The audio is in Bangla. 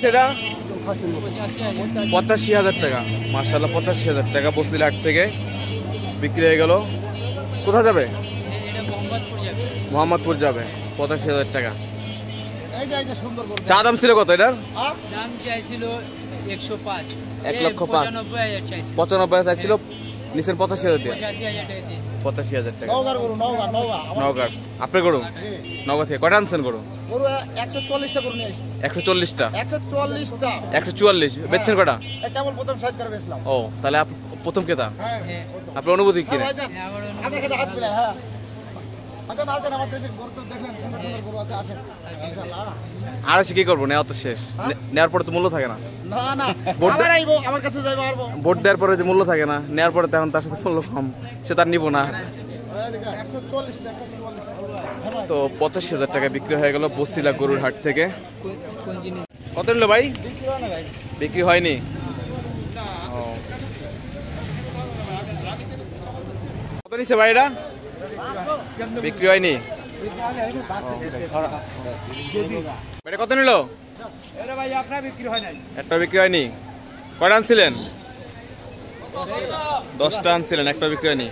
সেটা 85,000 টাকা। মাশাআল্লাহ 85,000 টাকা বসিলা হাট থেকে বিক্রি হয়ে গেল। কোথায় যাবে? মোহাম্মদপুর যাবে। 85,000 টাকা। চা দাম ছিল কত এটার? দাম চাইছিল 105, 1,05,000 95,000 চাইছিল, নিচের 85,000 দিয়ে 85,000 টাকা। নওগাঁ। আপনি গরু নওগাঁ থেকে কয়টা আনছেন গরু? 140টা গরু নিয়ে আসছি। 140টা? 140টা। 144 বেচছেন কয়টা? কেবল প্রথম সাইড করে বেচলাম। ও তাহলে প্রথম ক্রেতা। আপনার অনুভূতি কি? আপনার কাছে হাত মিলে। হ্যাঁ আচ্ছা না আছেন আমার দেশে গরু তো দেখলেন, সুন্দর সুন্দর গরু আছে, আসেন ইনশাআল্লাহ। আর এসে কি করবো? নেওয়া তো শেষ। নেওয়ার পরে তো মূল্য থাকে না। না না ভোট আবার আইবো, আমার কাছে যাইবো আরবো। ভোট দেওয়ার পরে যে মূল্য থাকে না, নেওয়ার পরে তখন তার সাথে মূল্য কম, সে তার নিবো না। 140টা। তো 85,000 টাকা বিক্রি হয়ে গেল বসিলা গরুর হাট থেকে। কত নিল ভাই? বিক্রি হয়নি। কত নিচ্ছে ভাই এটা? বিক্রি হয়নি। এটা কত নিল? একটা বিক্রি হয়নি। কয়টা আনছিলেন? 10টা আনছিলেন, একটা বিক্রি হয়নি।